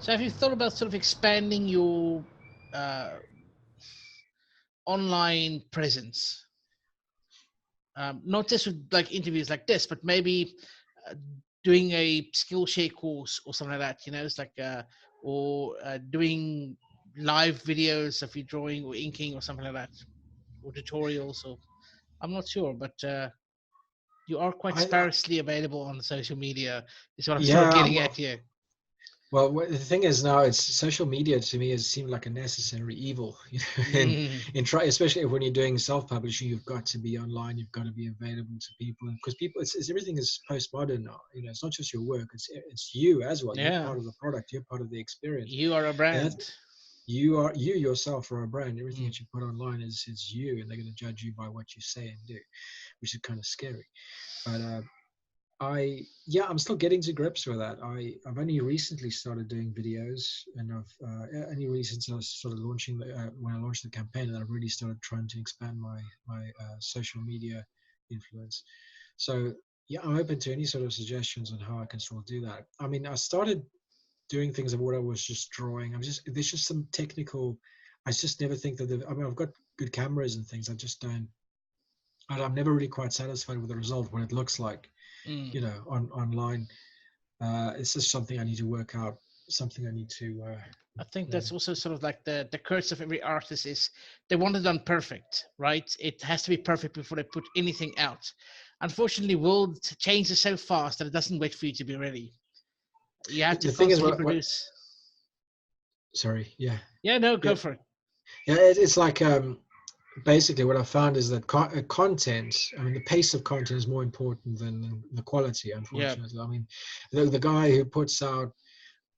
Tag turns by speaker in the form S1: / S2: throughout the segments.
S1: So have you thought about sort of expanding your uh, online presence? Not just with like interviews like this, but maybe uh, doing a Skillshare course or something like that. You know, it's like or doing live videos of you drawing or inking or something like that, or tutorials. Or I'm not sure, but you are quite
S2: I
S1: sparsely available on social media. Is what I'm sort of
S2: yeah,
S1: getting at here.
S2: well, the thing is now, it's social media to me has seemed like a necessary evil, you know,
S1: Mm,
S2: in try, especially when you're doing self-publishing, you've got to be online, you've got to be available to people, and because people, it's everything is postmodern now. You know, it's not just your work; it's you as well. You're
S1: yeah,
S2: part of the product. You're part of the experience,
S1: you are a
S2: and that's
S1: brand.
S2: you yourself are a brand. Everything
S1: Mm.
S2: that you put online is you, and they're going to judge you by what you say and do, which is kind of scary. But yeah, I'm still getting to grips with that. I've only recently started doing videos, and I've only really since I started launching when I launched the campaign, and I've really started trying to expand my social media influence. So yeah, I'm open to any sort of suggestions on how I can still do that. I mean, I started doing things of what I was just drawing. There's just some technical. I just never think that I mean, I've got good cameras and things. I just don't. I'm never really quite satisfied with the result when it looks like,
S1: Mm.
S2: you know, online. It's just something I need to work out, something I need to
S1: I think
S2: learn.
S1: that's also sort of like the curse of every artist is they want it done perfect, right? It has to be perfect before they put anything out. Unfortunately, world changes so fast that it doesn't wait for you to be ready. You have to
S2: The thing is,
S1: constantly
S2: what
S1: produce.
S2: sorry, yeah,
S1: Yeah, no,
S2: yeah,
S1: go for it.
S2: yeah. It's like basically what I found is that content. I mean, the pace of content is more important than the quality.
S1: Yeah,
S2: Unfortunately, I mean, the guy who puts out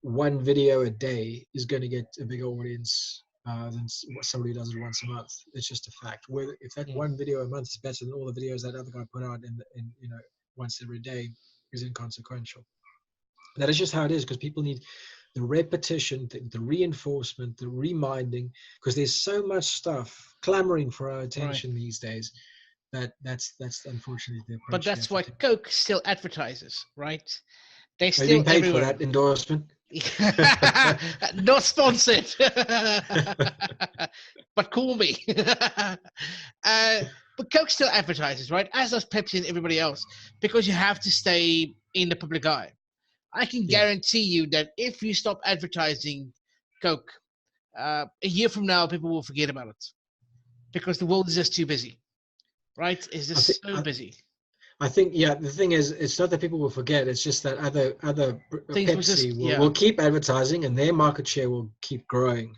S2: one video a day is going to get a bigger audience than somebody who does it once a month. It's just a fact. Whether if that
S1: mm.
S2: one video a month is better than all the videos that other guy put out in you know once every day is inconsequential. That is just how it is because people need the repetition, the reinforcement, the reminding, because there's so much stuff clamoring for our
S1: Right.
S2: attention these days that that's unfortunately the
S1: But
S2: approach you
S1: that's
S2: have to
S1: why
S2: take.
S1: Coke still advertises, right? They're
S2: Are you being
S1: still
S2: paid for
S1: everywhere.
S2: that endorsement?
S1: Not sponsored, but call me. But Coke still advertises, right? As does Pepsi and everybody else, because you have to stay in the public eye. I can
S2: Yeah.
S1: guarantee you that if you stop advertising Coke, a year from now, people will forget about it because the world is just too busy, right? It's
S2: I think
S1: just so busy.
S2: I think yeah. The thing is, it's not that people will forget. It's just that other
S1: Things will just,
S2: Pepsi
S1: yeah,
S2: will keep advertising, and their market share will keep growing,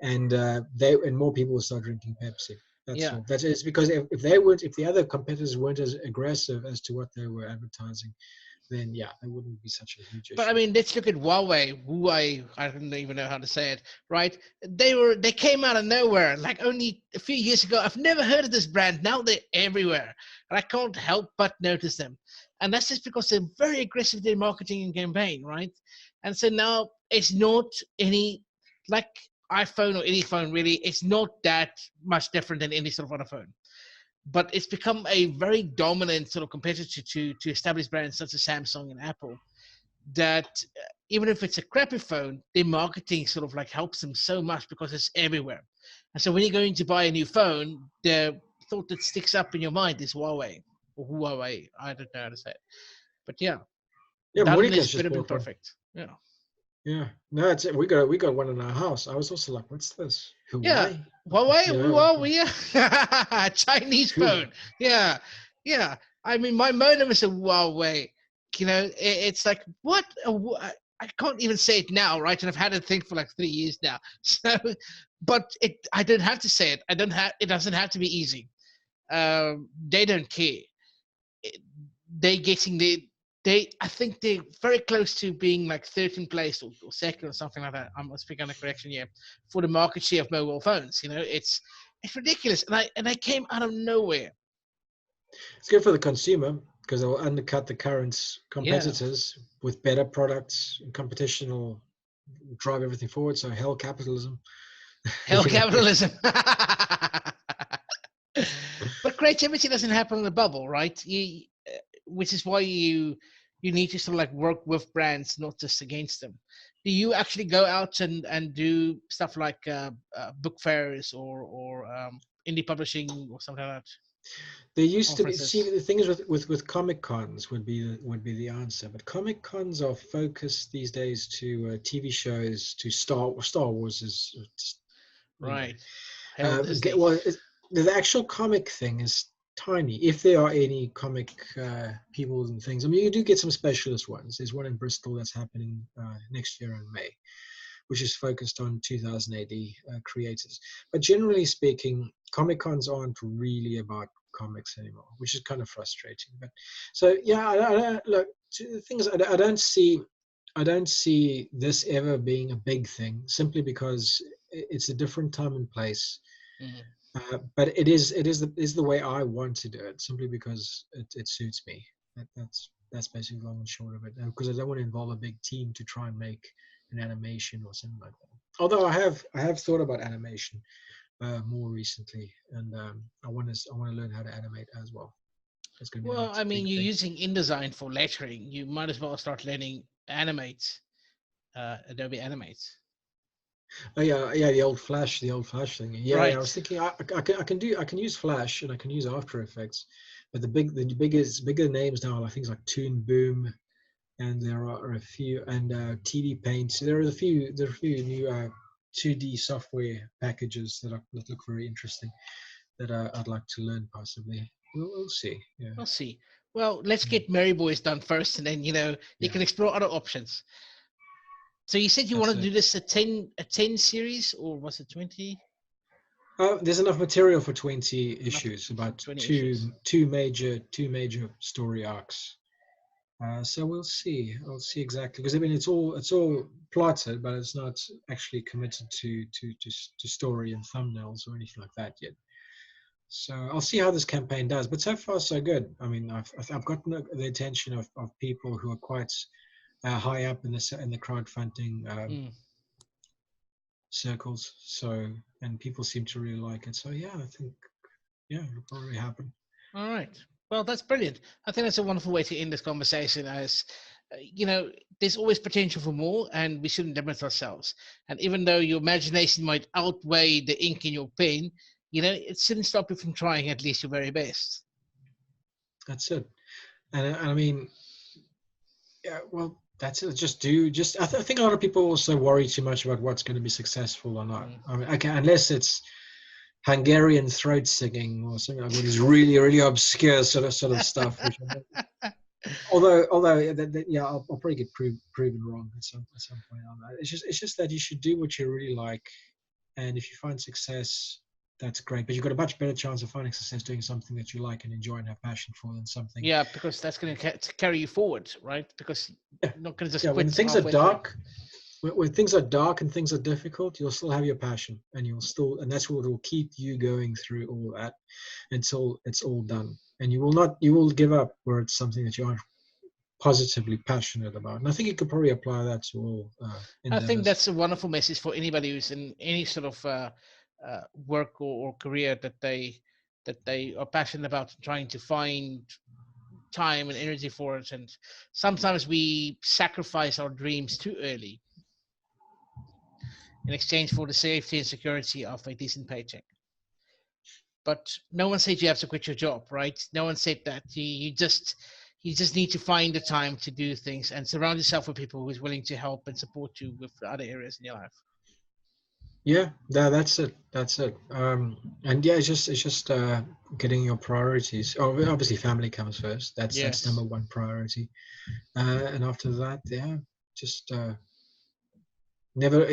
S2: and they and more people will start drinking Pepsi. That's
S1: yeah.
S2: all. That's it's because if they weren't, if the other competitors weren't as aggressive as to what they were advertising, then yeah, it wouldn't be such a huge
S1: But I
S2: issue.
S1: mean, let's look at Huawei. Huawei, I don't even know how to say it, right? They came out of nowhere, like only a few years ago. I've never heard of this brand. Now they're everywhere, and I can't help but notice them. And that's just because they're very aggressive in their marketing and campaign, right? And so now it's not any like iPhone or any phone really. It's not that much different than any sort of other phone, but it's become a very dominant sort of competitor to established brands such as Samsung and Apple that even if it's a crappy phone, their marketing sort of like helps them so much because it's everywhere. And so when you're going to buy a new phone, the thought that sticks up in your mind is Huawei or Huawei. I don't know how to say it, but yeah,
S2: Yeah,
S1: done
S2: Monica's
S1: is
S2: just
S1: better than
S2: bought one.
S1: perfect. Yeah,
S2: Yeah, no, it's we got one in our house. I was also like, what's this?
S1: yeah,
S2: Hawaii?
S1: Huawei,
S2: You know,
S1: Huawei, Chinese
S2: who?
S1: phone. Yeah, yeah. I mean, my modem is a Huawei. You know, it's like what? I can't even say it now, right? And I've had it thing for like 3 years now. So, but I don't have to say it. I don't have. It doesn't have to be easy. They don't care. It- They getting they. I think they're very close to being like 13th place or second or something like that. I'm speaking on a correction here for the market share of mobile phones. You know, it's ridiculous, and I came out of nowhere.
S2: It's good for the consumer because it will undercut the current
S1: Yeah,
S2: competitors with better products. And competition will drive everything forward. So hell capitalism,
S1: hell
S2: you know.
S1: capitalism. But creativity doesn't happen in a bubble, right? Which is why you need to sort of like work with brands, not just against them. do you actually go out and do stuff like book fairs or indie publishing or something like that?
S2: There used to be. See,
S1: Conferences.
S2: the thing is with Comic Cons would be the answer, but Comic Cons are focused these days to TV shows, to Star Wars is, you know,
S1: Right. Hell Disney.
S2: well, the actual comic thing is tiny. If there are any comic people and things, I mean, you do get some specialist ones. There's one in Bristol that's happening next year in May, which is focused on 2000 AD creators. But generally speaking, Comic Cons aren't really about comics anymore, which is kind of frustrating. But so yeah, look. The thing is, I don't see this ever being a big thing, simply because it's a different time and place.
S1: Mhm.
S2: But is the way I want to do it, simply because it suits me. That's basically long and short of it. Because I don't want to involve a big team to try and make an animation or something like that. Although I have thought about animation more recently, and I want to learn how to animate as well. That's going to be the
S1: Well, I
S2: next
S1: mean,
S2: big
S1: you're
S2: thing.
S1: using InDesign for lettering. You might as well start learning Animate, Adobe Animate.
S2: Oh yeah, the old Flash thing. Yeah. I
S1: Right.
S2: was thinking I can use Flash and I can use After Effects, but bigger names now, I think, like Toon Boom, and there are a few, and TV Paint. So there are a few new 2D software packages that look very interesting, that I'd like to learn possibly. We'll see. Yeah,
S1: We'll see. Well, let's
S2: yeah,
S1: get Mary Boys done first, and then you
S2: yeah.
S1: can explore other options. So you said you
S2: That's
S1: wanted to
S2: it.
S1: do this a ten series, or was it 20?
S2: There's enough material for 20
S1: Enough
S2: issues,
S1: for
S2: about
S1: 20 issues.
S2: two major story arcs. So we'll see. I'll see exactly, because I mean it's all plotted, but it's not actually committed to story and thumbnails or anything like that yet. So I'll see how this campaign does. But so far so good. I mean, I've gotten the attention of people who are quite high up in the crowdfunding
S1: Mm.
S2: circles. So, and people seem to really like it. So yeah, I think, yeah, it'll probably happen.
S1: All right. Well, that's brilliant. I think that's a wonderful way to end this conversation. As there's always potential for more, and we shouldn't limit ourselves. And even though your imagination might outweigh the ink in your pen, it shouldn't stop you from trying at least your very best.
S2: That's it. And I mean, yeah, well, that's it. Just do just. I think a lot of people also worry too much about what's going to be successful or not.
S1: Mm.
S2: I mean, okay, unless it's Hungarian throat singing or something like this really really obscure sort of stuff. Which, although yeah, I'll probably get proven wrong at some point on that. It's just that you should do what you really like, and if you find success, that's great. But you've got a much better chance of finding success doing something that you like and enjoy and have passion for, than something.
S1: Yeah, because that's going to carry you forward, right? Because
S2: Yeah,
S1: you're not going to just
S2: yeah. When
S1: quit
S2: things are
S1: halfway through.
S2: dark, when things are dark and things are difficult, you'll still have your passion, and and that's what will keep you going through all that until it's all done. And you will give up where it's something that you aren't positively passionate about. And I think you could probably apply that to all
S1: I think
S2: endeavors.
S1: that's a wonderful message for anybody who's in any sort of work or career that they are passionate about, trying to find time and energy for it. And sometimes we sacrifice our dreams too early in exchange for the safety and security of a decent paycheck. But no one said you have to quit your job, right? No one said that. You just need to find the time to do things and surround yourself with people who is willing to help and support you with other areas in your life.
S2: Yeah, that's it. That's it. And yeah, it's just getting your priorities. Oh, obviously, family comes first. That's
S1: Yes.
S2: number one priority. And after that, yeah, just never.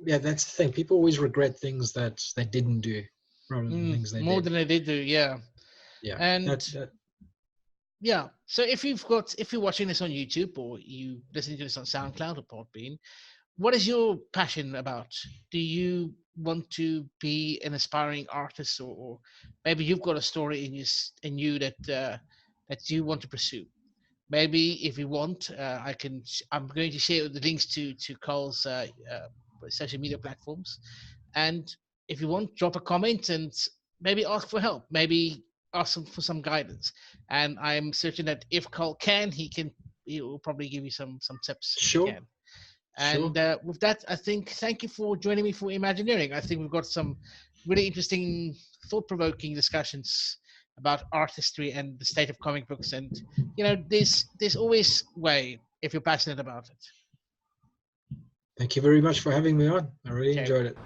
S2: Yeah, that's the thing. People always regret things that they didn't do rather than things they
S1: More
S2: did.
S1: than I did do, yeah.
S2: Yeah,
S1: And
S2: that
S1: yeah, so if you're watching this on YouTube or you listening to this on SoundCloud or Podbean, what is your passion about? Do you want to be an aspiring artist, or maybe you've got a story in you that you want to pursue? Maybe if you want, I'm going to share the links to Carl's social media platforms, and if you want, drop a comment and maybe ask for help. Maybe ask for some guidance. And I'm certain that if Carl can, he will probably give you some tips if he
S2: sure.
S1: can.
S2: Sure.
S1: And with that, I think thank you for joining me for Imagineering. I think we've got some really interesting, thought-provoking discussions about art history and the state of comic books. And there's always way if you're passionate about it.
S2: Thank you very much for having me on. I really
S1: Okay.
S2: enjoyed it.